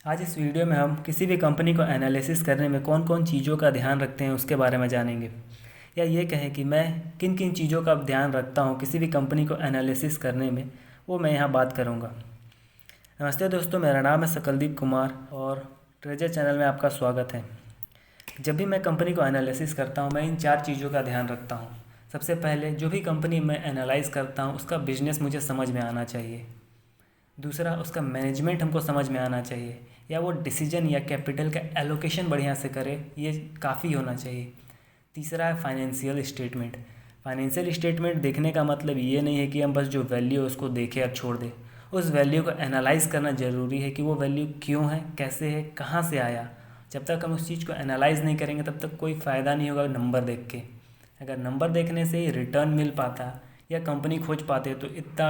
आज इस वीडियो में हम किसी भी कंपनी को एनालिसिस करने में कौन कौन चीज़ों का ध्यान रखते हैं उसके बारे में जानेंगे। या ये कहें कि मैं किन किन चीज़ों का ध्यान रखता हूँ किसी भी कंपनी को एनालिसिस करने में, वो मैं यहाँ बात करूँगा। नमस्ते दोस्तों, मेरा नाम है सकलदीप कुमार और ट्रेजर चैनल में आपका स्वागत है। जब भी मैं कंपनी को एनालिसिस करता हूँ मैं इन 4 चीज़ों का ध्यान रखता हूँ। सबसे पहले जो भी कंपनी मैं एनालाइज़ करता हूँ उसका बिजनेस मुझे समझ में आना चाहिए। दूसरा, उसका मैनेजमेंट हमको समझ में आना चाहिए, या वो डिसीजन या कैपिटल का एलोकेशन बढ़िया से करे, ये काफ़ी होना चाहिए। तीसरा है फाइनेंशियल स्टेटमेंट। फाइनेंशियल स्टेटमेंट देखने का मतलब ये नहीं है कि हम बस जो वैल्यू है उसको देखें और छोड़ दें। उस वैल्यू को एनालाइज़ करना ज़रूरी है कि वो वैल्यू क्यों है, कैसे है, कहाँ से आया। जब तक हम उस चीज़ को एनालाइज़ नहीं करेंगे तब तक कोई फ़ायदा नहीं होगा नंबर देख के। अगर नंबर देखने से ही रिटर्न मिल पाता या कंपनी खोज पाते तो इतना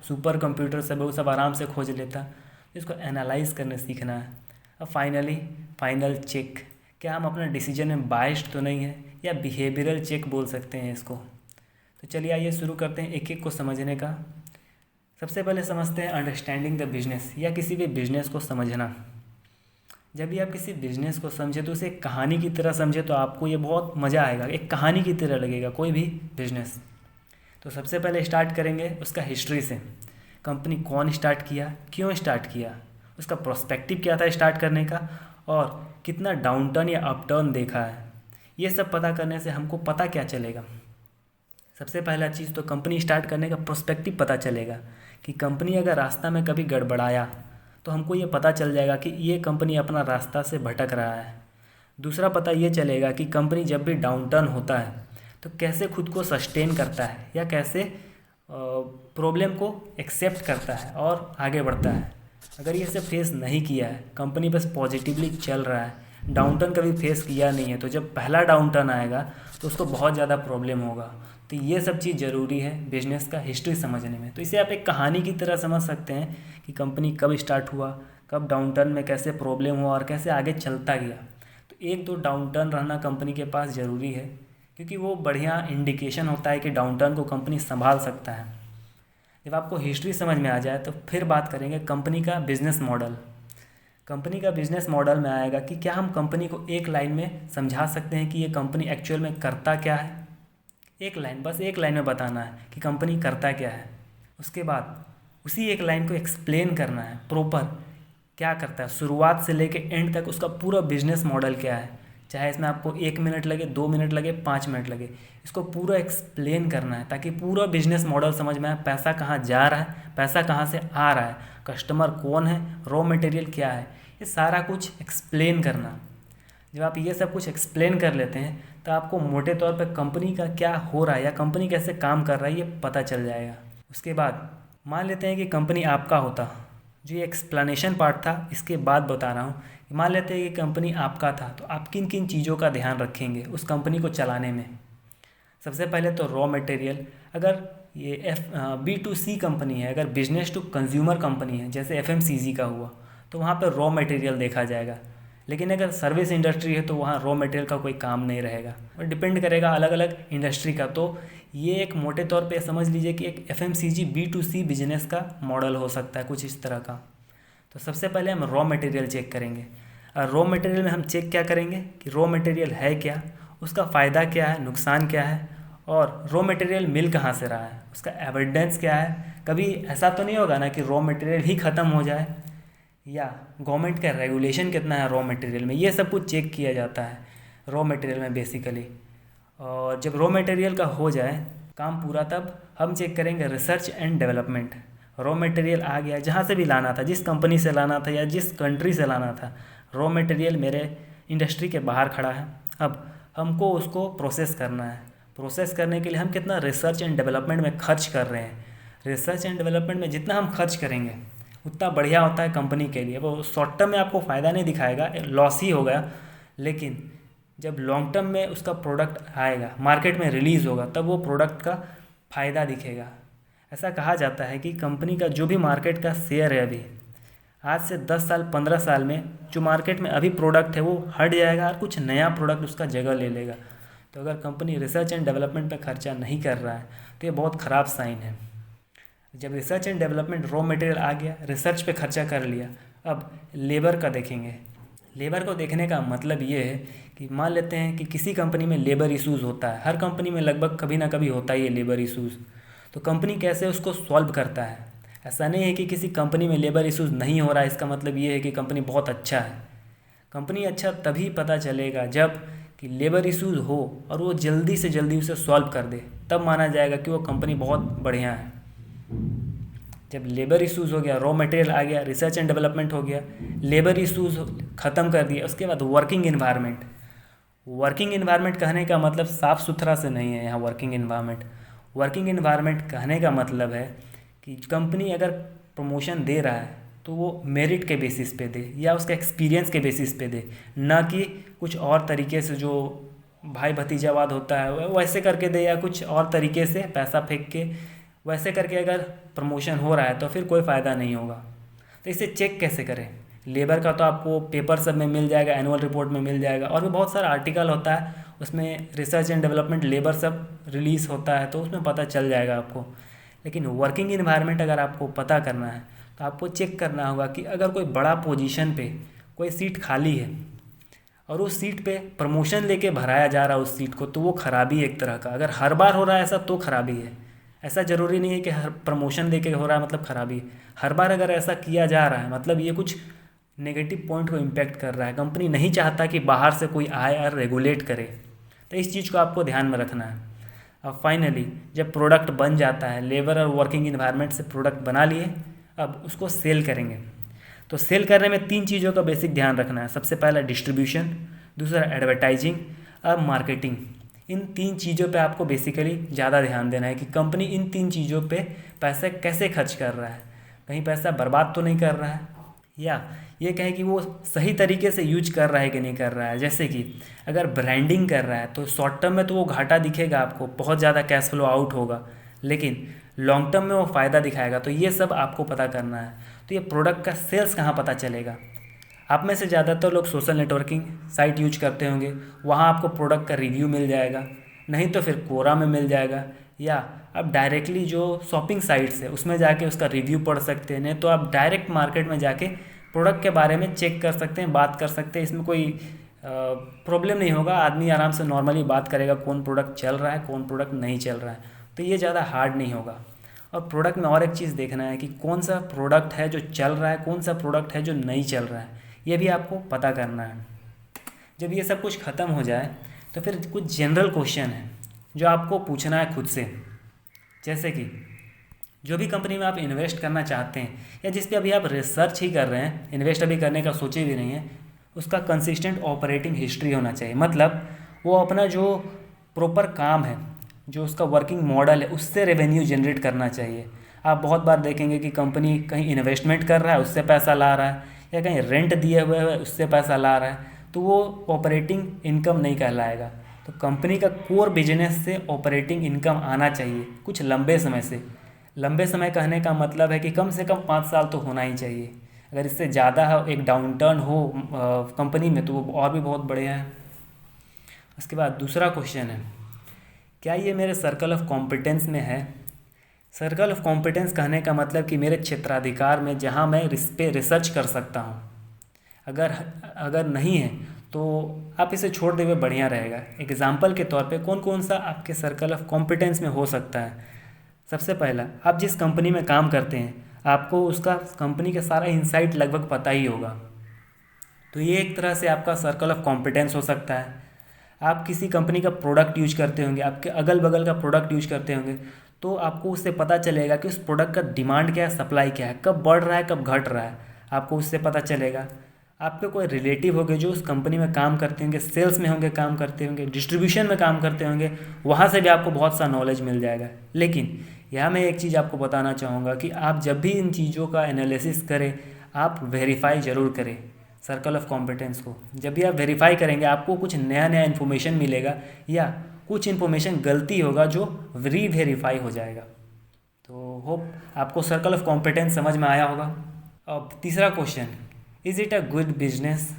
सुपर कंप्यूटर सब वो सब आराम से खोज लेता। इसको एनालाइज करने सीखना है। अब फाइनल चेक, क्या हम अपना डिसीजन में बाइस्ड तो नहीं है, या बिहेवियरल चेक बोल सकते हैं इसको। तो चलिए आइए शुरू करते हैं एक एक को समझने का। सबसे पहले समझते हैं अंडरस्टैंडिंग द बिजनेस, या किसी भी बिजनेस को समझना। जब भी आप किसी बिजनेस को समझे तो उसे एक कहानी की तरह समझे तो आपको ये बहुत मज़ा आएगा। एक कहानी की तरह लगेगा कोई भी बिजनेस। तो सबसे पहले स्टार्ट करेंगे उसका हिस्ट्री से। कंपनी कौन स्टार्ट किया, क्यों स्टार्ट किया, उसका प्रोस्पेक्टिव क्या था स्टार्ट करने का, और कितना डाउन टर्न या अप टर्न देखा है। ये सब पता करने से हमको पता क्या चलेगा। सबसे पहला चीज़ तो कंपनी स्टार्ट करने का प्रोस्पेक्टिव पता चलेगा कि कंपनी अगर रास्ता में कभी गड़बड़ाया तो हमको ये पता चल जाएगा कि ये कंपनी अपना रास्ता से भटक रहा है। दूसरा पता ये चलेगा कि कंपनी जब भी डाउन टर्न होता है तो कैसे खुद को सस्टेन करता है, या कैसे प्रॉब्लम को एक्सेप्ट करता है और आगे बढ़ता है। अगर ये सब फेस नहीं किया है, कंपनी बस पॉजिटिवली चल रहा है, डाउन टर्न कभी फेस किया नहीं है, तो जब पहला डाउन टर्न आएगा तो उसको बहुत ज़्यादा प्रॉब्लम होगा। तो ये सब चीज़ ज़रूरी है बिजनेस का हिस्ट्री समझने में। तो इसे आप एक कहानी की तरह समझ सकते हैं कि कंपनी कब स्टार्ट हुआ, कब डाउन टर्न में कैसे प्रॉब्लम हुआ और कैसे आगे चलता गया। तो एक दो डाउन टर्न रहना कंपनी के पास ज़रूरी है, क्योंकि वो बढ़िया इंडिकेशन होता है कि डाउन टर्न को कंपनी संभाल सकता है। जब आपको हिस्ट्री समझ में आ जाए तो फिर बात करेंगे कंपनी का बिज़नेस मॉडल। कंपनी का बिज़नेस मॉडल में आएगा कि क्या हम कंपनी को एक लाइन में समझा सकते हैं कि ये कंपनी एक्चुअल में करता क्या है। एक लाइन, बस एक लाइन में बताना है कि कंपनी करता क्या है। उसके बाद उसी एक लाइन को एक्सप्लेन करना है प्रॉपर, क्या करता है, शुरुआत से लेके एंड तक उसका पूरा बिजनेस मॉडल क्या है। चाहे इसमें आपको 1 मिनट लगे, 2 मिनट लगे, 5 मिनट लगे, इसको पूरा एक्सप्लेन करना है ताकि पूरा बिजनेस मॉडल समझ में आए। पैसा कहाँ जा रहा है, पैसा कहाँ से आ रहा है, कस्टमर कौन है, रॉ मटेरियल क्या है, ये सारा कुछ एक्सप्लेन करना। जब आप ये सब कुछ एक्सप्लेन कर लेते हैं तो आपको मोटे तौर पे कंपनी का क्या हो रहा है या कंपनी कैसे काम कर रहा है ये पता चल जाएगा। उसके बाद मान लेते हैं कि कंपनी आपका होता, जो ये एक्सप्लेनेशन पार्ट था इसके बाद बता रहा हूँ। मान लेते हैं कि कंपनी आपका था, तो आप किन किन चीज़ों का ध्यान रखेंगे उस कंपनी को चलाने में। सबसे पहले तो रॉ मटेरियल। अगर ये B2C कंपनी है, अगर बिजनेस टू कंज्यूमर कंपनी है जैसे FMCG का हुआ, तो वहाँ पर रॉ मटेरियल देखा जाएगा। लेकिन अगर सर्विस इंडस्ट्री है तो वहाँ रॉ मटेरियल का कोई काम नहीं रहेगा, और डिपेंड करेगा अलग अलग इंडस्ट्री का। तो ये एक मोटे तौर पे समझ लीजिए कि एक FMCG B2C बिजनेस का मॉडल हो सकता है कुछ इस तरह का। तो सबसे पहले हम रॉ मटेरियल चेक करेंगे। और रॉ मटेरियल में हम चेक क्या करेंगे कि रॉ मटेरियल है क्या, उसका फ़ायदा क्या है, नुकसान क्या है, और रॉ मटेरियल मिल कहाँ से रहा है, उसका एविडेंस क्या है। कभी ऐसा तो नहीं होगा ना कि रॉ मटेरियल ही ख़त्म हो जाए, या गवर्नमेंट का रेगुलेशन कितना है रॉ मटेरियल में, ये सब कुछ चेक किया जाता है रॉ मटेरियल में बेसिकली। और जब रॉ मटेरियल का हो जाए काम पूरा, तब हम चेक करेंगे research and development. Raw material आ गया, जहाँ से भी लाना था, जिस कंपनी से लाना था या जिस कंट्री से लाना था, रॉ मटेरियल मेरे इंडस्ट्री के बाहर खड़ा है। अब हमको उसको प्रोसेस करना है। प्रोसेस करने के लिए हम कितना रिसर्च एंड डेवलपमेंट में खर्च कर रहे हैं। रिसर्च एंड डेवलपमेंट में जितना हम खर्च करेंगे उतना बढ़िया होता है कंपनी के लिए। वो शॉर्ट टर्म में आपको फ़ायदा नहीं दिखाएगा, लॉस ही होगा, लेकिन जब लॉन्ग टर्म में उसका प्रोडक्ट आएगा, मार्केट में रिलीज़ होगा, तब वो प्रोडक्ट का फ़ायदा दिखेगा। ऐसा कहा जाता है कि कंपनी का जो भी मार्केट का शेयर है अभी, आज से 10 साल 15 साल में जो मार्केट में अभी प्रोडक्ट है वो हट जाएगा और कुछ नया प्रोडक्ट उसका जगह ले लेगा। तो अगर कंपनी रिसर्च एंड डेवलपमेंट पर खर्चा नहीं कर रहा है तो ये बहुत ख़राब साइन है। जब research and development raw material आ गया, रिसर्च पे खर्चा कर लिया, अब लेबर का देखेंगे। लेबर को देखने का मतलब ये है कि मान लेते हैं कि किसी कंपनी में लेबर इश्यूज़ होता है, हर कंपनी में लगभग कभी ना कभी होता ही है लेबर इश्यूज़। तो कंपनी कैसे उसको सॉल्व करता है। ऐसा नहीं है कि किसी कंपनी में लेबर इश्यूज़ नहीं हो रहा है इसका मतलब ये है कि कंपनी बहुत अच्छा है। कंपनी अच्छा तभी पता चलेगा जब कि लेबर इश्यूज़ हो और वो जल्दी से जल्दी उसे सॉल्व कर दे, तब माना जाएगा कि वो कंपनी बहुत बढ़िया है। जब लेबर इश्यूज़ हो गया, रॉ मटेरियल आ गया, रिसर्च एंड डेवलपमेंट हो गया, लेबर इश्यूज़ ख़त्म कर दिया, उसके बाद वर्किंग इन्वायरमेंट। वर्किंग इन्वायरमेंट कहने का मतलब साफ़ सुथरा से नहीं है यहाँ वर्किंग इन्वायरमेंट। वर्किंग इन्वायरमेंट कहने का मतलब है कि कंपनी अगर प्रमोशन दे रहा है तो वो मेरिट के बेसिस पे दे या उसके एक्सपीरियंस के बेसिस पे दे, ना कि कुछ और तरीके से जो भाई भतीजावाद होता है वैसे करके दे, या कुछ और तरीके से पैसा फेंक के वैसे करके अगर प्रमोशन हो रहा है तो फिर कोई फ़ायदा नहीं होगा। तो इसे चेक कैसे करें। लेबर का तो आपको पेपर सब में मिल जाएगा, एनुअल रिपोर्ट में मिल जाएगा, और भी बहुत सारा आर्टिकल होता है उसमें रिसर्च एंड डेवलपमेंट लेबर सब रिलीज़ होता है तो उसमें पता चल जाएगा आपको। लेकिन वर्किंग इन्वायरमेंट अगर आपको पता करना है तो आपको चेक करना होगा कि अगर कोई बड़ा पोजीशन पे कोई सीट खाली है और उस सीट पे प्रमोशन लेके भराया जा रहा है उस सीट को, तो वो खराबी है एक तरह का। अगर हर बार हो रहा है ऐसा तो खराबी है। ऐसा ज़रूरी नहीं है कि हर प्रमोशन लेके हो रहा है मतलब खराबी है। हर बार अगर ऐसा किया जा रहा है मतलब ये कुछ नेगेटिव पॉइंट को इम्पेक्ट कर रहा है। कंपनी नहीं चाहता कि बाहर से कोई आए और रेगुलेट करे, तो इस चीज़ को आपको ध्यान में रखना है। अब फाइनली जब प्रोडक्ट बन जाता है, लेबर और वर्किंग इन्वायरमेंट से प्रोडक्ट बना लिए, अब उसको सेल करेंगे। तो सेल करने में 3 चीज़ों का बेसिक ध्यान रखना है। सबसे पहला डिस्ट्रीब्यूशन, दूसरा एडवर्टाइजिंग, अब मार्केटिंग। इन 3 चीज़ों पे आपको बेसिकली ज़्यादा ध्यान देना है कि कंपनी इन 3 चीज़ों पे पैसे कैसे खर्च कर रहा है, कहीं पैसा बर्बाद तो नहीं कर रहा है, या ये कहें कि वो सही तरीके से यूज कर रहा है कि नहीं कर रहा है। जैसे कि अगर ब्रांडिंग कर रहा है तो शॉर्ट टर्म में तो वो घाटा दिखेगा आपको, बहुत ज़्यादा कैश फ्लो आउट होगा, लेकिन लॉन्ग टर्म में वो फ़ायदा दिखाएगा। तो ये सब आपको पता करना है। तो ये प्रोडक्ट का सेल्स कहाँ पता चलेगा। आप में से ज़्यादातर लोग सोशल नेटवर्किंग साइट यूज करते होंगे, वहाँ आपको प्रोडक्ट का रिव्यू मिल जाएगा, नहीं तो फिर कोरा में मिल जाएगा, या आप डायरेक्टली जो शॉपिंग साइट्स है उसमें जाके उसका रिव्यू पढ़ सकते हैं, नहीं तो आप डायरेक्ट मार्केट में जाके प्रोडक्ट के बारे में चेक कर सकते हैं, बात कर सकते हैं। इसमें कोई प्रॉब्लम नहीं होगा, आदमी आराम से नॉर्मली बात करेगा कौन प्रोडक्ट चल रहा है कौन प्रोडक्ट नहीं चल रहा है, तो ये ज़्यादा हार्ड नहीं होगा। और प्रोडक्ट में और एक चीज़ देखना है कि कौन सा प्रोडक्ट है जो चल रहा है, कौन सा प्रोडक्ट है जो नहीं चल रहा है, ये भी आपको पता करना है। जब ये सब कुछ ख़त्म हो जाए तो फिर कुछ जनरल क्वेश्चन है जो आपको पूछना है खुद से। जैसे कि जो भी कंपनी में आप इन्वेस्ट करना चाहते हैं या जिस पे अभी आप रिसर्च ही कर रहे हैं, इन्वेस्ट अभी करने का सोचे भी नहीं है, उसका कंसिस्टेंट ऑपरेटिंग हिस्ट्री होना चाहिए। मतलब वो अपना जो प्रॉपर काम है, जो उसका वर्किंग मॉडल है, उससे रेवेन्यू जनरेट करना चाहिए। आप बहुत बार देखेंगे कि कंपनी कहीं इन्वेस्टमेंट कर रहा है उससे पैसा ला रहा है, या कहीं रेंट दिए हुए है उससे पैसा ला रहा है, तो वो ऑपरेटिंग इनकम नहीं कहलाएगा। तो कंपनी का कोर बिजनेस से ऑपरेटिंग इनकम आना चाहिए कुछ लंबे समय से। लंबे समय कहने का मतलब है कि कम से कम 5 साल तो होना ही चाहिए। अगर इससे ज़्यादा है, एक डाउनटर्न हो कंपनी में, तो वो और भी बहुत बढ़िया है। उसके बाद दूसरा क्वेश्चन है, क्या ये मेरे सर्कल ऑफ कॉम्पिटेंस में है। सर्कल ऑफ कॉम्पिटेंस कहने का मतलब कि मेरे क्षेत्राधिकार में जहाँ मैं इस पे रिसर्च कर सकता हूँ। अगर नहीं है तो आप इसे छोड़ दे हुए बढ़िया रहेगा। एग्जाम्पल के तौर पे कौन कौन सा आपके सर्कल ऑफ कॉम्पिटेंस में हो सकता है। सबसे पहला, आप जिस कंपनी में काम करते हैं आपको उसका कंपनी का सारा इंसाइट लगभग पता ही होगा, तो ये एक तरह से आपका सर्कल ऑफ कॉम्पिटेंस हो सकता है। आप किसी कंपनी का प्रोडक्ट यूज करते होंगे, आपके अगल बगल का प्रोडक्ट यूज करते होंगे, तो आपको उससे पता चलेगा कि उस प्रोडक्ट का डिमांड क्या है, सप्लाई क्या है, कब बढ़ रहा है कब घट रहा है, आपको उससे पता चलेगा। आपके कोई रिलेटिव होंगे जो उस कंपनी में काम करते होंगे, सेल्स में होंगे, काम करते होंगे, डिस्ट्रीब्यूशन में काम करते होंगे, वहाँ से भी आपको बहुत सा नॉलेज मिल जाएगा। लेकिन यहाँ मैं एक चीज़ आपको बताना चाहूँगा कि आप जब भी इन चीज़ों का एनालिसिस करें, आप वेरीफाई ज़रूर करें सर्कल ऑफ कॉम्पिटेंस को। जब भी आप वेरीफाई करेंगे आपको कुछ नया नया इन्फॉर्मेशन मिलेगा, या कुछ इन्फॉर्मेशन गलती होगा जो री-वेरीफाई हो जाएगा। तो होप आपको सर्कल ऑफ कॉम्पिटेंस समझ में आया होगा। अब तीसरा question, is it a good business.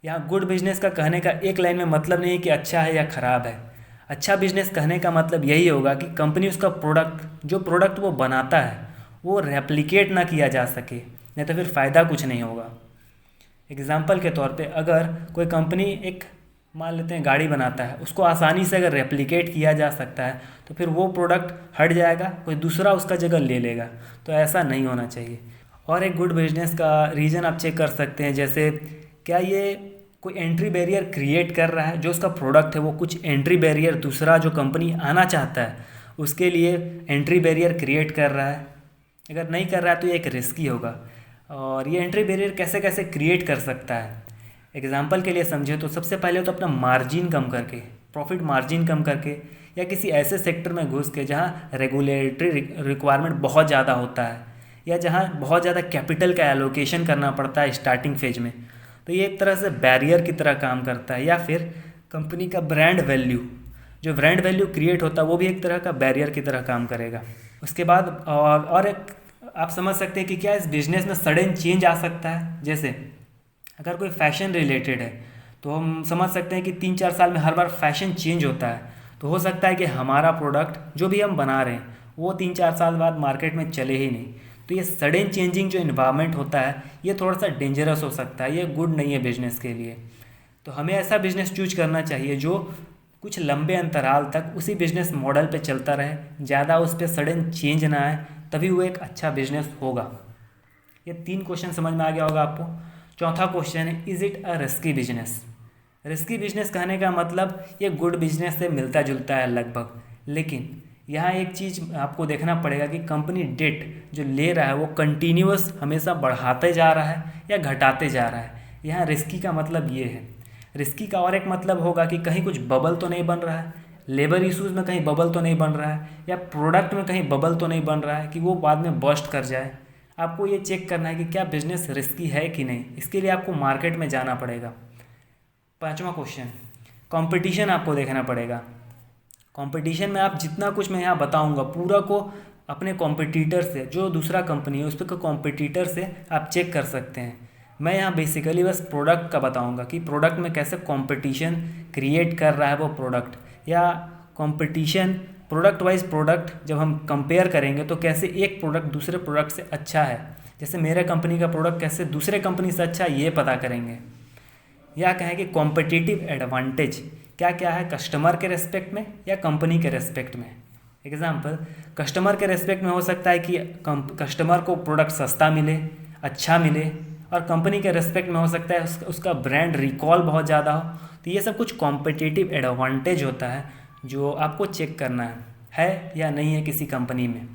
यहाँ गुड बिजनेस का कहने का एक लाइन में मतलब नहीं है कि अच्छा है या ख़राब है। अच्छा बिजनेस कहने का मतलब यही होगा कि कंपनी उसका प्रोडक्ट, जो प्रोडक्ट वो बनाता है, वो रेप्लिकेट ना किया जा सके, नहीं तो फिर फ़ायदा कुछ नहीं होगा। एग्ज़ाम्पल के तौर पे अगर कोई कंपनी एक मान लेते हैं गाड़ी बनाता है, उसको आसानी से अगर रेप्लिकेट किया जा सकता है तो फिर वो प्रोडक्ट हट जाएगा, कोई दूसरा उसका जगह ले लेगा। तो ऐसा नहीं होना चाहिए। और एक गुड बिजनेस का रीज़न आप चेक कर सकते हैं, जैसे क्या ये कोई एंट्री बैरियर क्रिएट कर रहा है, जो उसका प्रोडक्ट है वो कुछ एंट्री बैरियर दूसरा जो कंपनी आना चाहता है उसके लिए एंट्री बैरियर क्रिएट कर रहा है। अगर नहीं कर रहा है तो ये एक रिस्की होगा। और ये एंट्री बैरियर कैसे कैसे क्रिएट कर सकता है, एग्जांपल के लिए समझे तो सबसे पहले तो अपना मार्जिन कम करके, प्रॉफिट मार्जिन कम करके, या किसी ऐसे सेक्टर में घुस के जहाँ रेगुलेटरी रिक्वायरमेंट बहुत ज़्यादा होता है या जहाँ बहुत ज़्यादा कैपिटल का एलोकेशन करना पड़ता है स्टार्टिंग फेज में, तो ये एक तरह से बैरियर की तरह काम करता है। या फिर कंपनी का ब्रांड वैल्यू, जो ब्रांड वैल्यू क्रिएट होता है वो भी एक तरह का बैरियर की तरह काम करेगा। उसके बाद और एक आप समझ सकते हैं कि क्या इस बिज़नेस में सडन चेंज आ सकता है। जैसे अगर कोई फैशन रिलेटेड है तो हम समझ सकते हैं कि 3-4 साल में हर बार फैशन चेंज होता है, तो हो सकता है कि हमारा प्रोडक्ट जो भी हम बना रहे हैं वो 3-4 साल बाद मार्केट में चले ही नहीं। तो ये सडन चेंजिंग जो इन्वायरमेंट होता है ये थोड़ा सा डेंजरस हो सकता है, ये गुड नहीं है बिज़नेस के लिए। तो हमें ऐसा बिज़नेस चूज करना चाहिए जो कुछ लंबे अंतराल तक उसी बिज़नेस मॉडल पे चलता रहे, ज़्यादा उस पर सडन चेंज ना आए, तभी वो एक अच्छा बिज़नेस होगा। ये 3 क्वेश्चन समझ में आ गया होगा आपको। चौथा क्वेश्चन है, is it a risky business. Risky business कहने का मतलब ये गुड बिजनेस से मिलता जुलता है लगभग, लेकिन यहाँ एक चीज़ आपको देखना पड़ेगा कि कंपनी डेट जो ले रहा है वो कंटिन्यूअस हमेशा बढ़ाते जा रहा है या घटाते जा रहा है। यहाँ रिस्की का मतलब ये है। रिस्की का और एक मतलब होगा कि कहीं कुछ बबल तो नहीं बन रहा है, लेबर इश्यूज़ में कहीं बबल तो नहीं बन रहा है, या प्रोडक्ट में कहीं बबल तो नहीं बन रहा है कि वो बाद में बस्ट कर जाए। आपको ये चेक करना है कि क्या बिज़नेस रिस्की है कि नहीं। इसके लिए आपको मार्केट में जाना पड़ेगा। 5वां क्वेश्चन, कंपटीशन आपको देखना पड़ेगा। कंपटीशन में आप जितना कुछ मैं यहाँ बताऊँगा पूरा को अपने कॉम्पिटिटर से, जो दूसरा कंपनी है उस पर कॉम्पिटिटर से आप चेक कर सकते हैं। मैं यहाँ बेसिकली बस प्रोडक्ट का बताऊँगा कि प्रोडक्ट में कैसे कंपटीशन क्रिएट कर रहा है वो प्रोडक्ट, या कंपटीशन प्रोडक्ट वाइज प्रोडक्ट जब हम कंपेयर करेंगे तो कैसे एक प्रोडक्ट दूसरे प्रोडक्ट से अच्छा है, जैसे मेरे कंपनी का प्रोडक्ट कैसे दूसरे कंपनी से अच्छा है ये पता करेंगे। या कहें कि कॉम्पिटिटिव एडवांटेज क्या क्या है कस्टमर के रेस्पेक्ट में या कंपनी के रेस्पेक्ट में। एग्जांपल, कस्टमर के रेस्पेक्ट में हो सकता है कि कस्टमर को प्रोडक्ट सस्ता मिले, अच्छा मिले, और कंपनी के रेस्पेक्ट में हो सकता है उसका ब्रांड रिकॉल बहुत ज़्यादा हो। तो ये सब कुछ कॉम्पिटिटिव एडवांटेज होता है जो आपको चेक करना है या नहीं है किसी कंपनी में।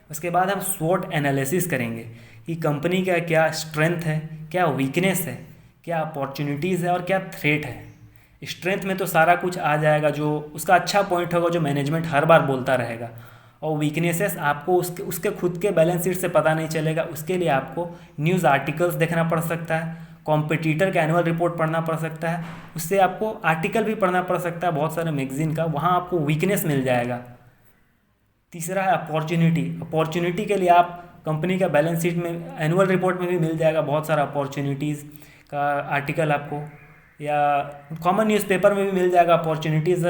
उसके बाद हम स्वॉट एनालिसिस करेंगे कि कंपनी का क्या स्ट्रेंथ है, क्या वीकनेस है, क्या अपॉर्चुनिटीज़ है और क्या थ्रेट है। स्ट्रेंथ में तो सारा कुछ आ जाएगा, जो उसका अच्छा पॉइंट होगा जो मैनेजमेंट हर बार बोलता रहेगा, और वीकनेसेस आपको उसके खुद के बैलेंस शीट से पता नहीं चलेगा। उसके लिए आपको न्यूज़ आर्टिकल्स देखना पड़ सकता है, कॉम्पिटिटर का एनुअल रिपोर्ट पढ़ना पड़ सकता है, उससे आपको आर्टिकल भी पढ़ना पड़ सकता है बहुत सारे मैगजीन का, वहाँ आपको वीकनेस मिल जाएगा। तीसरा है अपॉर्चुनिटी। अपॉर्चुनिटी के लिए आप कंपनी का बैलेंस शीट में एनुअल रिपोर्ट में भी मिल जाएगा बहुत सारा अपॉर्चुनिटीज़ का आर्टिकल आपको, या कॉमन न्यूज़पेपर में भी मिल जाएगा। अपॉर्चुनिटीज़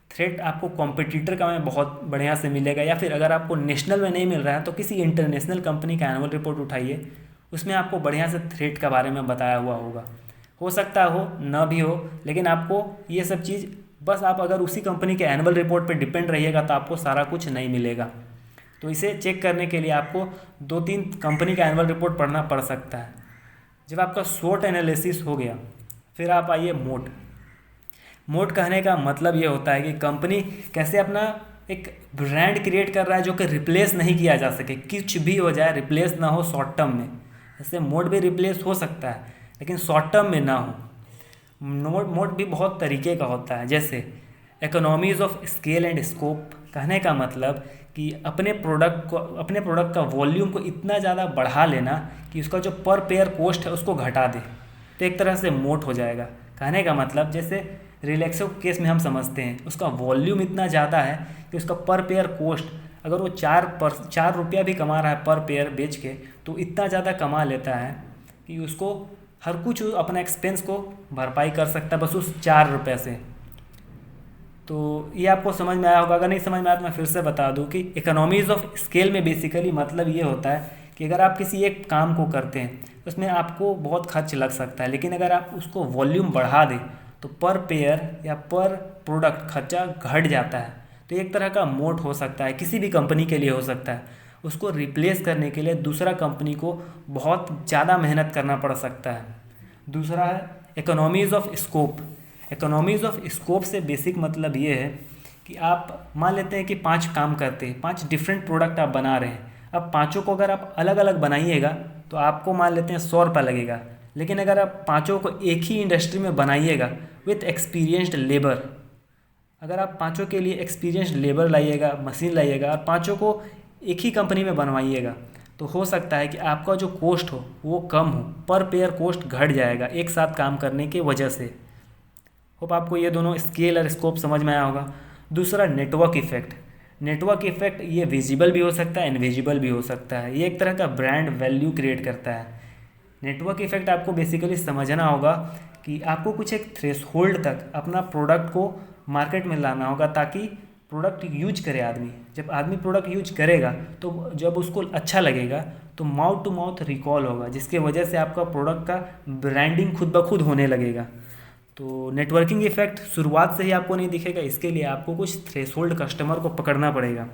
थ्रेट आपको कॉम्पिटिटर का में बहुत बढ़िया से मिलेगा। या फिर अगर आपको नेशनल में नहीं मिल रहा है तो किसी इंटरनेशनल कंपनी का एनुअल रिपोर्ट उठाइए, उसमें आपको बढ़िया से थ्रेट के बारे में बताया हुआ होगा। हो सकता हो ना भी हो, लेकिन आपको ये सब चीज़ बस आप अगर उसी कंपनी के एनुअल रिपोर्ट पे डिपेंड रहिएगा तो आपको सारा कुछ नहीं मिलेगा। तो इसे चेक करने के लिए आपको 2-3 कंपनी का एनुअल रिपोर्ट पढ़ना पड़ सकता है। जब आपका स्वॉट एनालिसिस हो गया, फिर आप आइए मोट। मोट कहने का मतलब ये होता है कि कंपनी कैसे अपना एक ब्रांड क्रिएट कर रहा है जो कि रिप्लेस नहीं किया जा सके, कुछ भी हो जाए रिप्लेस ना हो शॉर्ट टर्म में। जैसे मोड भी रिप्लेस हो सकता है लेकिन शॉर्ट टर्म में ना हो। मोड भी बहुत तरीके का होता है, जैसे economies of scale and scope. कहने का मतलब कि अपने प्रोडक्ट का वॉल्यूम को इतना ज़्यादा बढ़ा लेना कि उसका जो पर पेयर कॉस्ट है उसको घटा दे, तो एक तरह से मोट हो जाएगा। कहने का मतलब जैसे रिलैक्सो केस में हम समझते हैं उसका वॉल्यूम इतना ज़्यादा है कि उसका पर पेयर कॉस्ट, अगर वो 4 रुपया भी कमा रहा है पर पेयर बेच के, तो इतना ज़्यादा कमा लेता है कि उसको हर कुछ अपना एक्सपेंस को भरपाई कर सकता है बस उस 4 रुपये से। तो ये आपको समझ में आया होगा। अगर नहीं समझ में आया तो मैं फिर से बता दूं कि इकोनॉमीज़ ऑफ स्केल में बेसिकली मतलब ये होता है कि अगर आप किसी एक काम को करते हैं तो उसमें आपको बहुत खर्च लग सकता है, लेकिन अगर आप उसको वॉल्यूम बढ़ा दें तो पर पेयर या पर प्रोडक्ट खर्चा घट जाता है। तो एक तरह का मोट हो सकता है, किसी भी कंपनी के लिए हो सकता है। उसको रिप्लेस करने के लिए दूसरा कंपनी को बहुत ज़्यादा मेहनत करना पड़ सकता है। दूसरा है economies of scope. Economies of scope से बेसिक मतलब ये है कि आप मान लेते हैं कि 5 काम करते हैं, 5 डिफरेंट प्रोडक्ट आप बना रहे हैं। अब पाँचों को अगर आप अलग अलग बनाइएगा तो आपको मान लेते हैं 100 रुपये लगेगा, लेकिन अगर आप पाँचों को एक ही इंडस्ट्री में बनाइएगा विथ एक्सपीरियंस्ड लेबर, अगर आप पाँचों के लिए एक्सपीरियंस्ड लेबर लाइएगा, मशीन लाइएगा और पाँचों को एक ही कंपनी में बनवाइएगा, तो हो सकता है कि आपका जो कॉस्ट हो वो कम हो, पर पेयर कॉस्ट घट जाएगा एक साथ काम करने की वजह से। होप आपको ये दोनों स्केल और स्कोप समझ में आया होगा। दूसरा नेटवर्क इफेक्ट। नेटवर्क इफेक्ट ये विजिबल भी हो सकता है, इनविजिबल भी हो सकता है। ये एक तरह का ब्रांड वैल्यू क्रिएट करता है। नेटवर्क इफेक्ट आपको बेसिकली समझना होगा कि आपको कुछ एक थ्रेशोल्ड तक अपना प्रोडक्ट को मार्केट में लाना होगा ताकि प्रोडक्ट यूज करे आदमी। जब आदमी प्रोडक्ट यूज करेगा तो जब उसको अच्छा लगेगा तो माउथ टू माउथ रिकॉल होगा, जिसके वजह से आपका प्रोडक्ट का ब्रांडिंग खुद ब खुद होने लगेगा। तो नेटवर्किंग इफेक्ट शुरुआत से ही आपको नहीं दिखेगा, इसके लिए आपको कुछ थ्रेशोल्ड कस्टमर को पकड़ना पड़ेगा।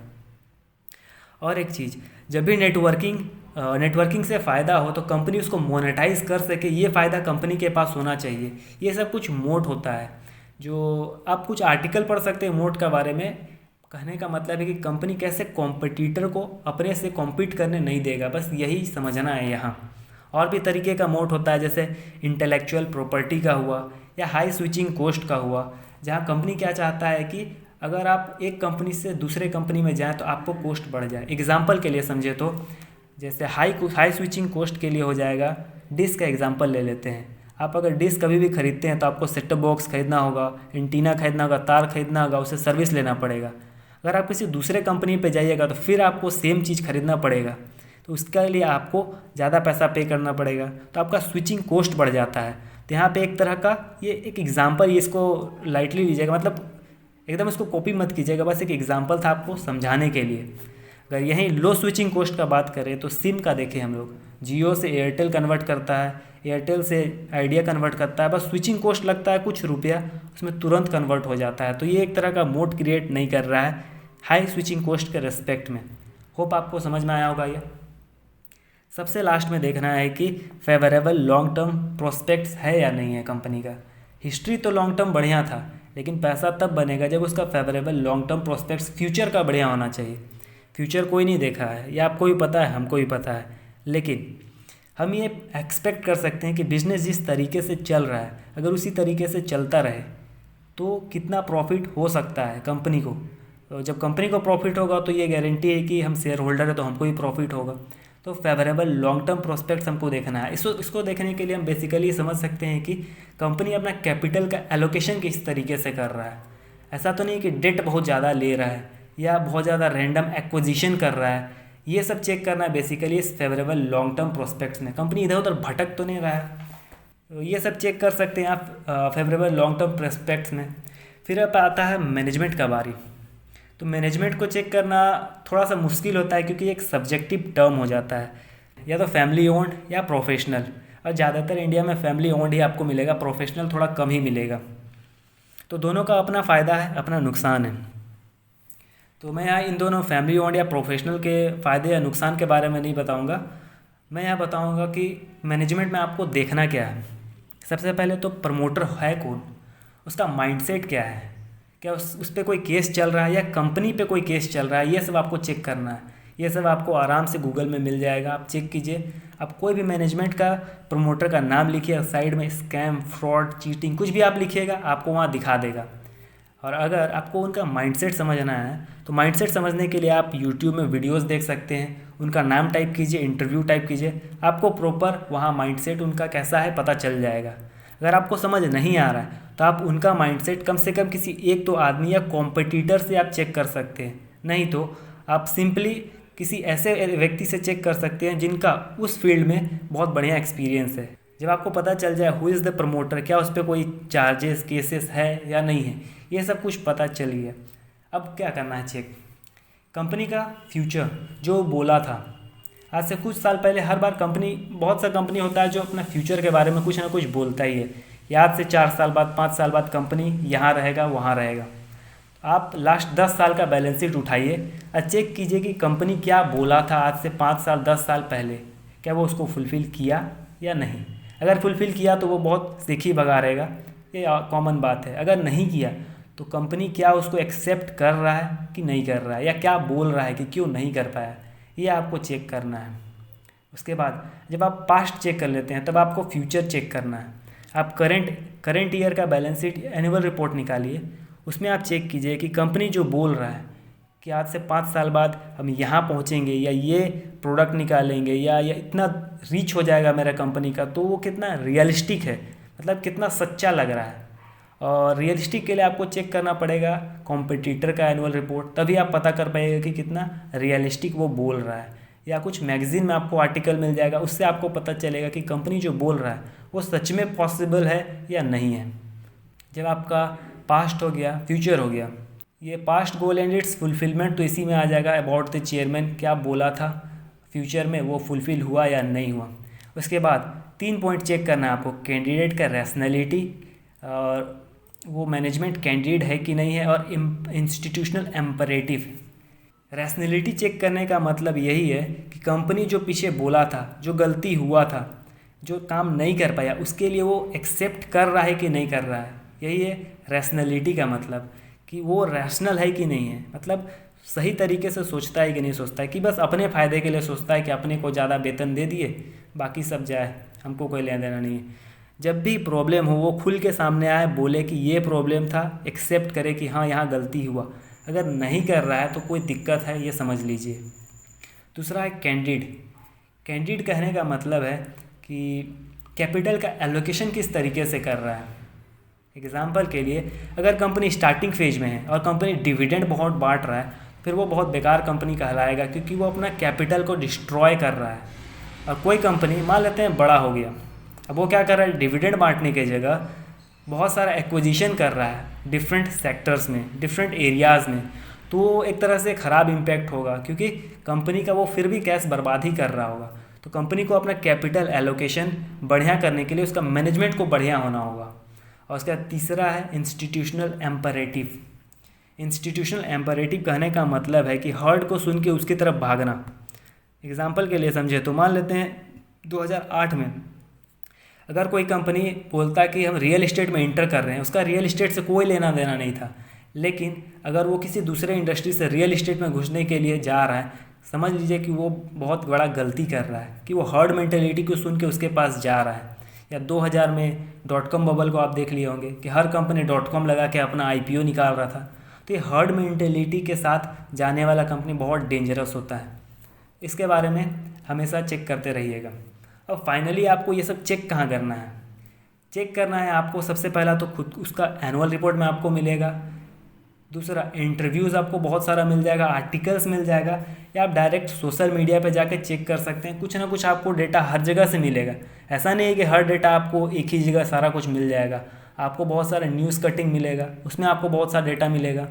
और एक चीज़, जब भी नेटवर्किंग से फ़ायदा हो तो कंपनी उसको मोनेटाइज कर सके, ये फ़ायदा कंपनी के पास होना चाहिए। ये सब कुछ मोट होता है। जो आप कुछ आर्टिकल पढ़ सकते हैं मोट के बारे में। कहने का मतलब है कि कंपनी कैसे कॉम्पिटिटर को अपने से कॉम्पीट करने नहीं देगा, बस यही समझना है यहाँ। और भी तरीके का मोट होता है, जैसे इंटेलेक्चुअल प्रॉपर्टी का हुआ या हाई स्विचिंग कॉस्ट का हुआ, जहाँ कंपनी क्या चाहता है कि अगर आप एक कंपनी से दूसरे कंपनी में जाएं तो आपको कॉस्ट बढ़ जाए। एग्जांपल के लिए समझे तो जैसे हाई स्विचिंग कॉस्ट के लिए हो जाएगा, डिश का एग्जांपल ले लेते हैं। आप अगर डिश कभी भी खरीदते हैं तो आपको सेट टॉप बॉक्स खरीदना होगा, एंटीना खरीदना होगा, तार खरीदना होगा, उसे सर्विस लेना पड़ेगा। अगर आप किसी दूसरे कंपनी पे जाइएगा तो फिर आपको सेम चीज़ खरीदना पड़ेगा, तो उसके लिए आपको ज़्यादा पैसा पे करना पड़ेगा, तो आपका स्विचिंग कॉस्ट बढ़ जाता है। तो यहाँ पे एक तरह का ये एक एग्जांपल, ये इसको लाइटली लीजिएगा, मतलब एकदम इसको कॉपी मत कीजिएगा, बस एक एग्जांपल था आपको समझाने के लिए। अगर यहीं लो स्विचिंग कॉस्ट का बात करें तो सिम का देखें हम लोग, जियो से एयरटेल कन्वर्ट करता है, एयरटेल से आइडिया कन्वर्ट करता है, बस स्विचिंग कॉस्ट लगता है कुछ रुपया, उसमें तुरंत कन्वर्ट हो जाता है। तो ये एक तरह का मोड क्रिएट नहीं कर रहा है हाई स्विचिंग कॉस्ट के रेस्पेक्ट में। होप आपको समझ में आया होगा ये। सबसे लास्ट में देखना है कि फेवरेबल लॉन्ग टर्म प्रोस्पेक्ट्स है या नहीं है कंपनी का। हिस्ट्री तो लॉन्ग टर्म बढ़िया था, लेकिन पैसा तब बनेगा जब उसका favourable long term prospects future का बढ़िया होना चाहिए। फ्यूचर कोई नहीं देखा है, या आपको भी पता है, हमको भी पता है, लेकिन हम ये एक्सपेक्ट कर सकते हैं कि बिज़नेस जिस तरीके से चल रहा है अगर उसी तरीके से चलता रहे तो कितना प्रॉफिट हो सकता है कंपनी को। तो जब कंपनी को प्रॉफिट होगा तो ये गारंटी है कि हम शेयर होल्डर है तो हमको ही प्रॉफिट होगा। तो फेवरेबल लॉन्ग टर्म प्रोस्पेक्ट्स हमको देखना है। इसको देखने के लिए हम बेसिकली समझ सकते हैं कि कंपनी अपना कैपिटल का एलोकेशन किस तरीके से कर रहा है। ऐसा तो नहीं कि डेट बहुत ज़्यादा ले रहा है या बहुत ज़्यादा रैंडम एक्विजिशन कर रहा है। ये सब चेक करना है बेसिकली इस फेवरेबल लॉन्ग टर्म प्रोस्पेक्ट्स में। कंपनी इधर उधर भटक तो नहीं रहा है, तो ये सब चेक कर सकते हैं आप फेवरेबल लॉन्ग टर्म प्रोस्पेक्ट्स में। फिर अब आता है मैनेजमेंट का बारी। तो मैनेजमेंट को चेक करना थोड़ा सा मुश्किल होता है क्योंकि एक सब्जेक्टिव टर्म हो जाता है, या तो फैमिली ओन्ड या प्रोफेशनल, और ज़्यादातर इंडिया में फैमिली ओन्ड ही आपको मिलेगा, प्रोफेशनल थोड़ा कम ही मिलेगा। तो दोनों का अपना फ़ायदा है, अपना नुकसान है। तो मैं यहाँ इन दोनों फैमिली ओन्ड या प्रोफेशनल के फ़ायदे या नुकसान के बारे में नहीं बताऊँगा। मैं यहाँ बताऊँगा कि मैनेजमेंट में आपको देखना क्या है। सबसे पहले तो प्रमोटर है कौन, उसका माइंडसेट क्या है, क्या उस पर कोई केस चल रहा है या कंपनी पे कोई केस चल रहा है, ये सब आपको चेक करना है। ये सब आपको आराम से गूगल में मिल जाएगा, आप चेक कीजिए। आप कोई भी मैनेजमेंट का प्रमोटर का नाम लिखिए, साइड में स्कैम, फ्रॉड, चीटिंग कुछ भी आप लिखिएगा आपको वहाँ दिखा देगा। और अगर आपको उनका माइंडसेट समझना है तो माइंडसेट समझने के लिए आप यूट्यूब में वीडियोस देख सकते हैं, उनका नाम टाइप कीजिए, इंटरव्यू टाइप कीजिए, आपको प्रॉपर वहाँ माइंडसेट उनका कैसा है पता चल जाएगा। अगर आपको समझ नहीं आ रहा है तो आप उनका माइंडसेट कम से कम किसी एक तो आदमी या कॉम्पिटिटर से आप चेक कर सकते हैं, नहीं तो आप सिंपली किसी ऐसे व्यक्ति से चेक कर सकते हैं जिनका उस फील्ड में बहुत बढ़िया एक्सपीरियंस है। जब आपको पता चल जाए हु इज़ द प्रमोटर, क्या उस पर कोई चार्जेस केसेस है या नहीं है, ये सब कुछ पता चल गया। अब क्या करना है, चेक कंपनी का फ्यूचर जो बोला था। आज से कुछ साल पहले हर बार कंपनी, बहुत सा कंपनी होता है जो अपना फ्यूचर के बारे में कुछ ना कुछ बोलता ही है। या आज से 4 साल बाद, 5 साल बाद कंपनी यहाँ रहेगा, वहाँ रहेगा। आप लास्ट 10 साल का बैलेंस शीट उठाइए और चेक कीजिए कि कंपनी क्या बोला था आज से 5 साल, 10 साल पहले, क्या वो उसको फुलफ़िल किया या नहीं। अगर फुलफ़िल किया तो वो बहुत सीखी भगा रहेगा, ये कॉमन बात है। अगर नहीं किया तो कंपनी क्या उसको एक्सेप्ट कर रहा है कि नहीं कर रहा है, या क्या बोल रहा है कि क्यों नहीं कर पाया, ये आपको चेक करना है। उसके बाद जब आप पास्ट चेक कर लेते हैं तब आपको फ्यूचर चेक करना है। आप करंट ईयर का बैलेंस शीट, एनुअल रिपोर्ट निकालिए, उसमें आप चेक कीजिए कि कंपनी जो बोल रहा है कि आज से 5 साल बाद हम यहाँ पहुँचेंगे, या ये प्रोडक्ट निकालेंगे, या इतना रीच हो जाएगा मेरा कंपनी का, तो वो कितना रियलिस्टिक है, मतलब कितना सच्चा लग रहा है। और रियलिस्टिक के लिए आपको चेक करना पड़ेगा कॉम्पिटिटर का एनुअल रिपोर्ट, तभी आप पता कर पाएंगे कि कितना रियलिस्टिक वो बोल रहा है। या कुछ मैगज़ीन में आपको आर्टिकल मिल जाएगा, उससे आपको पता चलेगा कि कंपनी जो बोल रहा है वो सच में पॉसिबल है या नहीं है। जब आपका पास्ट हो गया, फ्यूचर हो गया, ये past goal and it's fulfilment तो इसी में आ जाएगा। अबाउट द चेयरमैन, क्या बोला था फ्यूचर में, वो फुलफ़िल हुआ या नहीं हुआ। उसके बाद 3 पॉइंट चेक करना है आपको, कैंडिडेट का रैशनैलिटी, और वो मैनेजमेंट कैंडिडेट है कि नहीं है, और इंस्टीट्यूशनल एम्परेटिव। रैशनैलिटी चेक करने का मतलब यही है कि कंपनी जो पीछे बोला था, जो गलती हुआ था, जो काम नहीं कर पाया, उसके लिए वो एक्सेप्ट कर रहा है कि नहीं कर रहा है। यही है रैशनैलिटी का मतलब, कि वो रैशनल है कि नहीं है, मतलब सही तरीके से सोचता है कि नहीं सोचता है, कि बस अपने फ़ायदे के लिए सोचता है कि अपने को ज़्यादा वेतन दे दिए, बाकी सब जाए, हमको कोई लेना देना नहीं है। जब भी प्रॉब्लम हो वो खुल के सामने आए, बोले कि ये प्रॉब्लम था, एक्सेप्ट करे कि हाँ यहाँ गलती हुआ। अगर नहीं कर रहा है तो कोई दिक्कत है, ये समझ लीजिए। दूसरा है कैंडिड। कैंडिड कहने का मतलब है कि कैपिटल का एलोकेशन किस तरीके से कर रहा है। एग्जाम्पल के लिए, अगर कंपनी स्टार्टिंग फेज में है और कंपनी डिविडेंड बहुत बांट रहा है, फिर वो बहुत बेकार कंपनी कहलाएगा, क्योंकि वो अपना कैपिटल को डिस्ट्रॉय कर रहा है। और कोई कंपनी मान लेते हैं बड़ा हो गया, अब वो क्या कर रहा है, डिविडेंड बांटने की जगह बहुत सारा एक्विजिशन कर रहा है डिफरेंट सेक्टर्स में, डिफरेंट एरियाज़ में, तो वो एक तरह से ख़राब इम्पैक्ट होगा, क्योंकि कंपनी का वो फिर भी कैश बर्बाद ही कर रहा होगा। तो कंपनी को अपना कैपिटल एलोकेशन बढ़िया करने के लिए उसका मैनेजमेंट को बढ़िया होना होगा। और उसका तीसरा है इंस्टीट्यूशनल एम्परेटिव। इंस्टीट्यूशनल एम्परेटिव कहने का मतलब है कि हर्ड को सुन के उसकी तरफ भागना। एग्जाम्पल के लिए समझे तो मान लेते हैं 2008 में अगर कोई कंपनी बोलता कि हम रियल इस्टेट में इंटर कर रहे हैं, उसका रियल इस्टेट से कोई लेना देना नहीं था, लेकिन अगर वो किसी दूसरे इंडस्ट्री से रियल इस्टेट में घुसने के लिए जा रहा है, समझ लीजिए कि वो बहुत बड़ा गलती कर रहा है, कि वो हर्ड मेंटेलिटी को सुन के उसके पास जा रहा है। या 2000 में .com बबल को आप देख लिए होंगे कि हर कंपनी .com लगा के अपना IPO निकाल रहा था। तो ये हर्ड मेंटेलिटी के साथ जाने वाला कंपनी बहुत डेंजरस होता है। इसके बारे में हमेशा चेक करते रहिएगा। अब फाइनली आपको ये सब चेक कहाँ करना है, चेक करना है आपको सबसे पहला तो खुद उसका एनुअल रिपोर्ट में आपको मिलेगा। दूसरा, इंटरव्यूज़ आपको बहुत सारा मिल जाएगा, आर्टिकल्स मिल जाएगा, या आप डायरेक्ट सोशल मीडिया पे जाके चेक कर सकते हैं। कुछ ना कुछ आपको डेटा हर जगह से मिलेगा। ऐसा नहीं है कि हर डेटा आपको एक ही जगह सारा कुछ मिल जाएगा। आपको बहुत सारा न्यूज़ कटिंग मिलेगा, उसमें आपको बहुत सारा डेटा मिलेगा।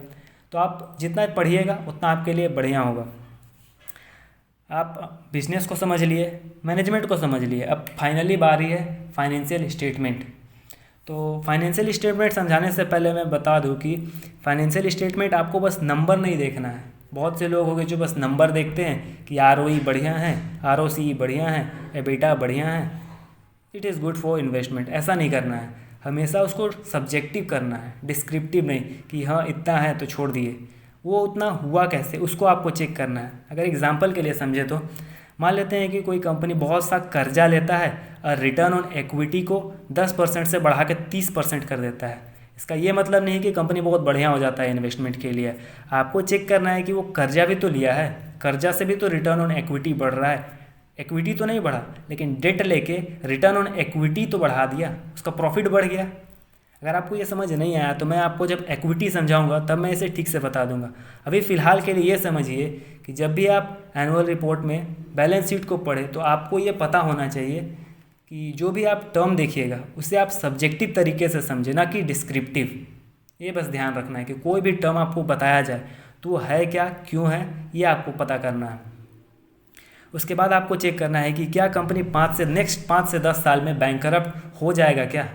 तो आप जितना पढ़िएगा उतना आपके लिए बढ़िया होगा। आप बिजनेस को समझ लिए, मैनेजमेंट को समझ लिए, अब फाइनली बारी है फाइनेंशियल स्टेटमेंट। तो फाइनेंशियल स्टेटमेंट समझाने से पहले मैं बता दूं कि फाइनेंशियल स्टेटमेंट आपको बस नंबर नहीं देखना है। बहुत से लोग हो गए जो बस नंबर देखते हैं कि ROE बढ़िया है, ROCE बढ़िया है, EBITDA बढ़िया है, it is good for investment. ऐसा नहीं करना है, हमेशा उसको सब्जेक्टिव करना है, डिस्क्रिप्टिव नहीं कि हाँ इतना है तो छोड़ दिए। वो उतना हुआ कैसे, उसको आपको चेक करना है। अगर एग्जांपल के लिए समझे तो मान लेते हैं कि कोई कंपनी बहुत सा कर्जा लेता है और रिटर्न ऑन इक्विटी को 10% से बढ़ा के 30% कर देता है। इसका ये मतलब नहीं कि कंपनी बहुत बढ़िया हो जाता है इन्वेस्टमेंट के लिए। आपको चेक करना है कि वो कर्जा भी तो लिया है, कर्जा से भी तो रिटर्न ऑन इक्विटी बढ़ रहा है। इक्विटी तो नहीं बढ़ा, लेकिन डेट लेके रिटर्न ऑन इक्विटी तो बढ़ा दिया, उसका प्रॉफिट बढ़ गया। अगर आपको ये समझ नहीं आया तो मैं आपको जब इक्विटी समझाऊंगा तब मैं इसे ठीक से बता दूंगा। अभी फ़िलहाल के लिए ये समझिए कि जब भी आप एनुअल रिपोर्ट में बैलेंस शीट को पढ़ें तो आपको ये पता होना चाहिए कि जो भी आप टर्म देखिएगा उसे आप सब्जेक्टिव तरीके से समझें, ना कि डिस्क्रिप्टिव। ये बस ध्यान रखना है कि कोई भी टर्म आपको बताया जाए तो वो है क्या, क्यों है, ये आपको पता करना है। उसके बाद आपको चेक करना है कि क्या कंपनी नेक्स्ट 5 से 10 साल में बैंकरप्ट हो जाएगा क्या।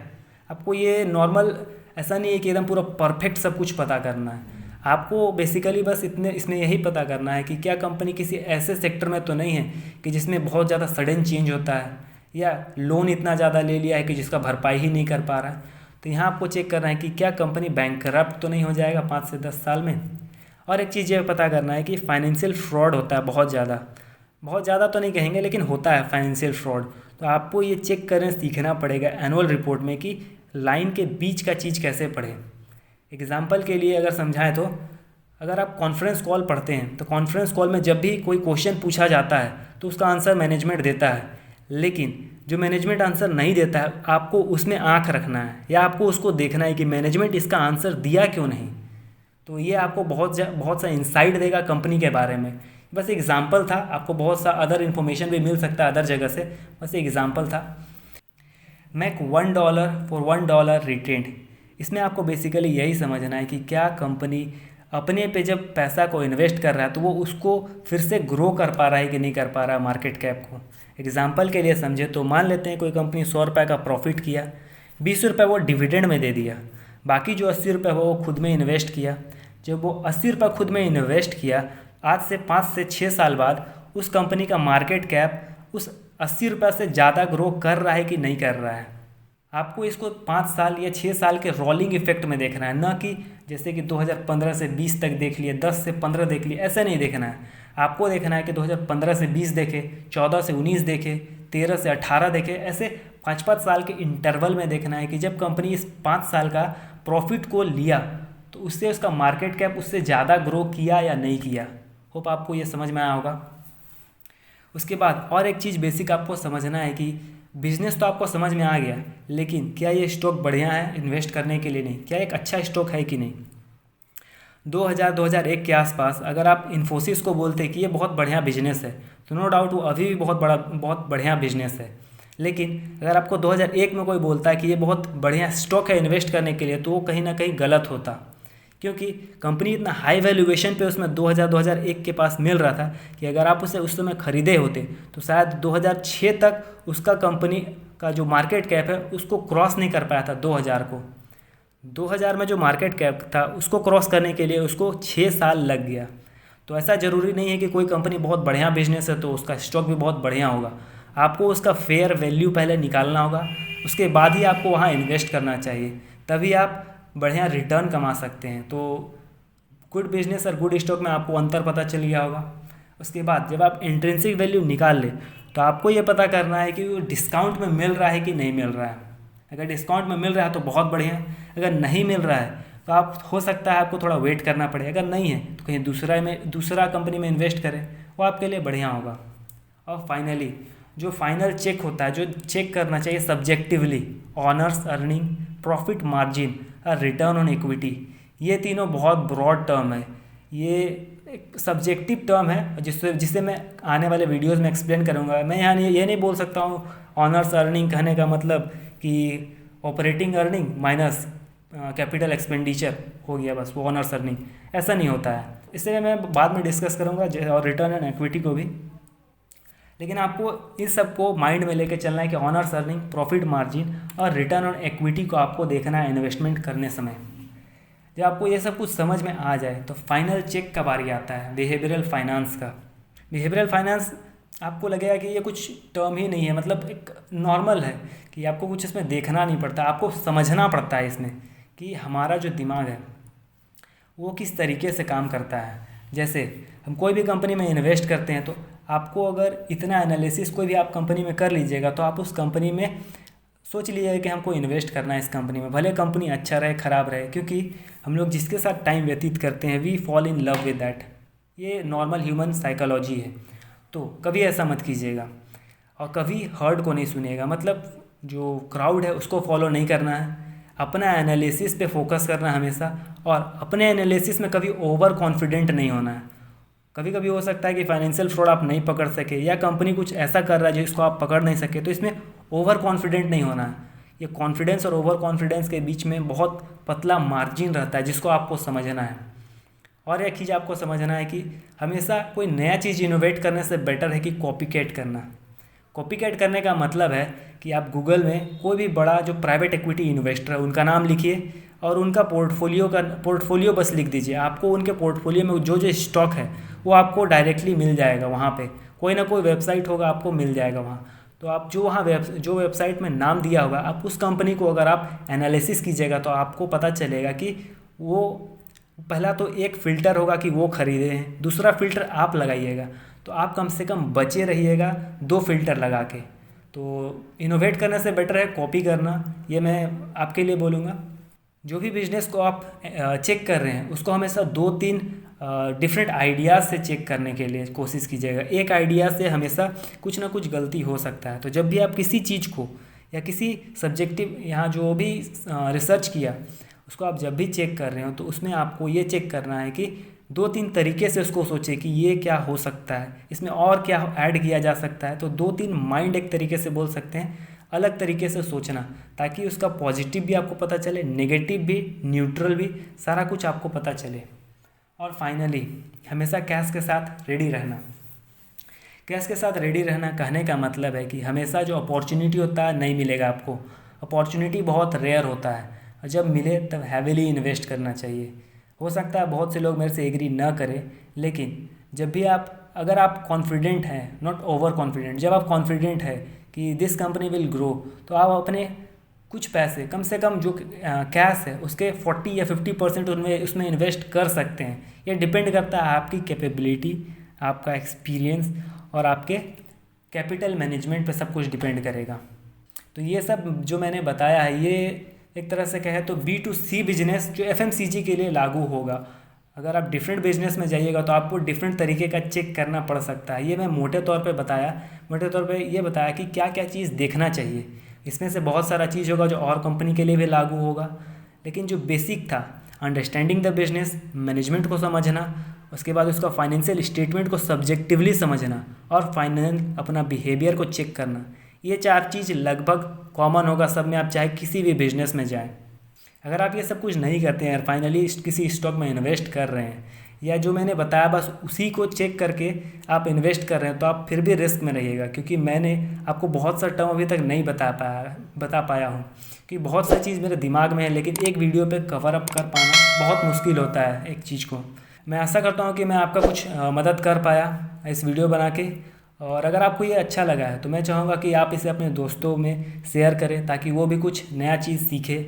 आपको ये नॉर्मल ऐसा नहीं है कि एकदम पूरा परफेक्ट सब कुछ पता करना है। आपको बेसिकली बस इसमें यही पता करना है कि क्या कंपनी किसी ऐसे सेक्टर में तो नहीं है कि जिसमें बहुत ज़्यादा सडन चेंज होता है, या लोन इतना ज़्यादा ले लिया है कि जिसका भरपाई ही नहीं कर पा रहा है। तो यहाँ आपको चेक करना है कि क्या कंपनी बैंकरप्ट तो नहीं हो जाएगा 5 से 10 साल में। और एक चीज़ ये पता करना है कि फाइनेंशियल फ्रॉड होता है बहुत ज़्यादा तो नहीं कहेंगे, लेकिन होता है फाइनेंशियल फ्रॉड। तो आपको ये चेक करना सीखना पड़ेगा एनुअल रिपोर्ट में कि लाइन के बीच का चीज़ कैसे पढ़े। एग्जाम्पल के लिए अगर समझाएं तो अगर आप कॉन्फ्रेंस कॉल पढ़ते हैं तो कॉन्फ्रेंस कॉल में जब भी कोई क्वेश्चन पूछा जाता है तो उसका आंसर मैनेजमेंट देता है, लेकिन जो मैनेजमेट आंसर नहीं देता है आपको उसमें आंख रखना है या आपको उसको देखना है कि मैनेजमेंट इसका आंसर दिया क्यों नहीं। तो ये आपको बहुत सा इंसाइट देगा कंपनी के बारे में। बस एग्जाम्पल था, आपको बहुत सा अदर इन्फॉर्मेशन भी मिल सकता है अदर जगह से, बस एग्जाम्पल था। Make $1 for $1 retained. इसमें आपको बेसिकली यही समझना है कि क्या कंपनी अपने पे जब पैसा को इन्वेस्ट कर रहा है तो वो उसको फिर से ग्रो कर पा रहा है कि नहीं कर पा रहा है मार्केट कैप को। एग्जाम्पल के लिए समझे तो मान लेते हैं कोई कंपनी ₹100 का प्रॉफिट किया, ₹20 वो डिविडेंड में दे दिया, बाकी जो ₹80 वो खुद में इन्वेस्ट किया। जब वो ₹80 खुद में इन्वेस्ट किया, आज से 5 से 6 साल बाद उस कंपनी का मार्केट कैप उस ₹80 से ज़्यादा ग्रो कर रहा है कि नहीं कर रहा है। आपको इसको 5 साल या 6 साल के रोलिंग इफेक्ट में देखना है, ना कि जैसे कि 2015 से 20 तक देख लिए, 10 से 15 देख लिए, ऐसा नहीं देखना है। आपको देखना है कि 2015 से 20 देखे, 14 से 19 देखे, 13 से 18 देखे, ऐसे 5-5 साल के इंटरवल में देखना है कि जब कंपनी इस 5 साल का प्रॉफिट को लिया तो उससे उसका मार्केट कैप उससे ज़्यादा ग्रो किया या नहीं किया। होप आपको ये समझ में आया होगा। उसके बाद और एक चीज़ बेसिक आपको समझना है कि बिजनेस तो आपको समझ में आ गया, लेकिन क्या ये स्टॉक बढ़िया है इन्वेस्ट करने के लिए नहीं, क्या एक अच्छा स्टॉक है कि नहीं। 2001 के आसपास अगर आप इन्फोसिस को बोलते कि ये बहुत बढ़िया बिजनेस है तो नो डाउट वो अभी भी बहुत बढ़िया बिजनेस है। लेकिन अगर आपको 2001 में कोई बोलता है कि ये बहुत बढ़िया स्टॉक है इन्वेस्ट करने के लिए तो वो कहीं ना कहीं गलत होता, क्योंकि कंपनी इतना हाई वैल्यूएशन पे उसमें 2001 के पास मिल रहा था कि अगर आप उसे उस समय ख़रीदे होते तो शायद 2006 तक उसका कंपनी का जो मार्केट कैप है उसको क्रॉस नहीं कर पाया था। 2000 को 2000 में जो मार्केट कैप था उसको क्रॉस करने के लिए उसको 6 साल लग गया। तो ऐसा ज़रूरी नहीं है कि कोई कंपनी बहुत बढ़िया बिजनेस है तो उसका स्टॉक भी बहुत बढ़िया होगा। आपको उसका फेयर वैल्यू पहले निकालना होगा, उसके बाद ही आपको वहाँ इन्वेस्ट करना चाहिए, तभी आप बढ़िया रिटर्न कमा सकते हैं। तो गुड बिजनेस और गुड स्टॉक में आपको अंतर पता चल गया होगा। उसके बाद जब आप इंट्रिंसिक वैल्यू निकाल लें तो आपको ये पता करना है कि वो डिस्काउंट में मिल रहा है कि नहीं मिल रहा है। अगर डिस्काउंट में मिल रहा है तो बहुत बढ़िया है, अगर नहीं मिल रहा है तो आप हो सकता है आपको थोड़ा वेट करना पड़े, अगर नहीं है तो कहीं दूसरा कंपनी में इन्वेस्ट करें, वो आपके लिए बढ़िया होगा। और फाइनली जो फाइनल चेक होता है, जो चेक करना चाहिए subjectively, honours earning, profit margin और रिटर्न ऑन इक्विटी, ये तीनों बहुत ब्रॉड टर्म है। ये एक सब्जेक्टिव टर्म है जिसे मैं आने वाले वीडियोस में एक्सप्लेन करूँगा। मैं यहाँ ये नहीं बोल सकता हूँ ऑनर्स अर्निंग कहने का मतलब कि operating earning minus capital expenditure हो गया बस वो ऑनर्स अर्निंग, ऐसा नहीं होता है। इसलिए मैं बाद में डिस्कस करूँगा और रिटर्न ऑन इक्विटी को भी। लेकिन आपको इस सब को माइंड में लेके चलना है कि ऑनर्स अर्निंग, प्रॉफिट मार्जिन और रिटर्न ऑन इक्विटी को आपको देखना है इन्वेस्टमेंट करने समय। जब आपको ये सब कुछ समझ में आ जाए तो फाइनल चेक का बारी आता है बिहेवियरल फाइनेंस का। बिहेवियरल फाइनेंस आपको लगेगा कि ये कुछ टर्म ही नहीं है, मतलब एक नॉर्मल है कि आपको कुछ इसमें देखना नहीं पड़ता, आपको समझना पड़ता है इसमें कि हमारा जो दिमाग है वो किस तरीके से काम करता है। जैसे हम कोई भी कंपनी में इन्वेस्ट करते हैं तो आपको अगर इतना एनालिसिस कोई भी आप कंपनी में कर लीजिएगा तो आप उस कंपनी में सोच लीजिएगा कि हमको इन्वेस्ट करना है इस कंपनी में, भले कंपनी अच्छा रहे ख़राब रहे, क्योंकि हम लोग जिसके साथ टाइम व्यतीत करते हैं we fall in love with that. ये नॉर्मल ह्यूमन साइकोलॉजी है। तो कभी ऐसा मत कीजिएगा और कभी हर्ड को नहीं सुनिएगा, मतलब जो क्राउड है उसको फॉलो नहीं करना है, अपना एनालिसिस पे फोकस करना है हमेशा, और अपने एनालिसिस में कभी ओवर कॉन्फिडेंट नहीं होना है। कभी कभी हो सकता है कि फाइनेंशियल फ्रॉड आप नहीं पकड़ सके या कंपनी कुछ ऐसा कर रहा है जिसको आप पकड़ नहीं सके, तो इसमें ओवर कॉन्फिडेंट नहीं होना है। ये कॉन्फिडेंस और ओवर कॉन्फिडेंस के बीच में बहुत पतला मार्जिन रहता है जिसको आपको समझना है। और एक चीज़ आपको समझना है कि हमेशा कोई नया चीज़ इनोवेट करने से बेटर है कि कॉपी कैट करना। कॉपी कैट करने का मतलब है कि आप गूगल में कोई भी बड़ा जो प्राइवेट इक्विटी इन्वेस्टर है उनका नाम लिखिए और उनका पोर्टफोलियो बस लिख दीजिए। आपको उनके पोर्टफोलियो में जो जो स्टॉक है वो आपको डायरेक्टली मिल जाएगा। वहाँ पे कोई ना कोई वेबसाइट होगा, आपको मिल जाएगा वहाँ। तो आप जो वेबसाइट में नाम दिया होगा, आप उस कंपनी को अगर आप एनालिसिस कीजिएगा तो आपको पता चलेगा कि वो पहला तो एक फ़िल्टर होगा कि वो खरीदे हैं, दूसरा फ़िल्टर आप लगाइएगा। तो आप कम से कम बचे रहिएगा 2 फ़िल्टर लगा के। तो इनोवेट करने से बेटर है कॉपी करना, ये मैं आपके लिए बोलूँगा। जो भी बिज़नेस को आप चेक कर रहे हैं उसको हमेशा 2-3 डिफरेंट आइडियाज़ से चेक करने के लिए कोशिश कीजिएगा। एक आइडिया से हमेशा कुछ ना कुछ गलती हो सकता है। तो जब भी आप किसी चीज़ को या किसी सब्जेक्टिव यहाँ जो भी रिसर्च किया उसको आप जब भी चेक कर रहे हो तो उसमें आपको ये चेक करना है कि 2-3 तरीके से उसको सोचे कि ये क्या हो सकता है, इसमें और क्या ऐड किया जा सकता है। तो 2-3 माइंड एक तरीके से बोल सकते हैं, अलग तरीके से सोचना, ताकि उसका पॉजिटिव भी आपको पता चले, नेगेटिव भी, न्यूट्रल भी, सारा कुछ आपको पता चले। और फाइनली हमेशा कैश के साथ रेडी रहना। कैश के साथ रेडी रहना कहने का मतलब है कि हमेशा जो अपॉर्चुनिटी होता है नहीं मिलेगा आपको। अपॉर्चुनिटी बहुत रेयर होता है और जब मिले तब हैवीली इन्वेस्ट करना चाहिए। हो सकता है बहुत से लोग मेरे से एग्री ना करें, लेकिन जब भी अगर आप कॉन्फिडेंट हैं, नॉट ओवर कॉन्फिडेंट, जब आप कॉन्फिडेंट है कि दिस कंपनी विल ग्रो, तो आप अपने कुछ पैसे कम से कम जो कैश है उसके 40 या 50% उसमें इन्वेस्ट कर सकते हैं। ये डिपेंड करता है आपकी कैपेबिलिटी, आपका एक्सपीरियंस और आपके कैपिटल मैनेजमेंट पे सब कुछ डिपेंड करेगा। तो ये सब जो मैंने बताया है ये एक तरह से कहे तो B2C बिजनेस जो FMCG के लिए लागू होगा। अगर आप डिफरेंट बिजनेस में जाइएगा तो आपको डिफरेंट तरीके का चेक करना पड़ सकता है। ये मैं मोटे तौर पे ये बताया कि क्या क्या चीज़ देखना चाहिए। इसमें से बहुत सारा चीज़ होगा जो और कंपनी के लिए भी लागू होगा, लेकिन जो बेसिक था, अंडरस्टैंडिंग द बिजनेस, मैनेजमेंट को समझना, उसके बाद उसका फाइनेंशियल स्टेटमेंट को सब्जेक्टिवली समझना और फाइनल अपना बिहेवियर को चेक करना, ये 4 चीज़ लगभग कॉमन होगा सब में, आप चाहे किसी भी बिजनेस में जाएं। अगर आप ये सब कुछ नहीं करते हैं और फाइनली किसी स्टॉक में इन्वेस्ट कर रहे हैं या जो मैंने बताया बस उसी को चेक करके आप इन्वेस्ट कर रहे हैं, तो आप फिर भी रिस्क में रहिएगा। क्योंकि मैंने आपको बहुत सा टर्म अभी तक नहीं बता पाया हूँ कि बहुत सा चीज़ मेरे दिमाग में है, लेकिन एक वीडियो पे कवर अप कर पाना बहुत मुश्किल होता है एक चीज़ को। मैं आशा करता हूँ कि मैं आपका कुछ मदद कर पाया इस वीडियो बना के। और अगर आपको ये अच्छा लगा है तो मैं चाहूँगा कि आप इसे अपने दोस्तों में शेयर करें ताकि वो भी कुछ नया चीज़ सीखे।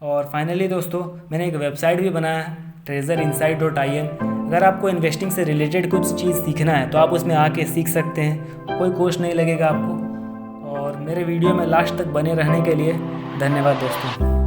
और फाइनली दोस्तों, मैंने एक वेबसाइट भी बनाया है, treasureinside.in। अगर आपको इन्वेस्टिंग से रिलेटेड कुछ चीज़ सीखना है तो आप उसमें आके सीख सकते हैं, कोई कॉस्ट नहीं लगेगा आपको। और मेरे वीडियो में लास्ट तक बने रहने के लिए धन्यवाद दोस्तों।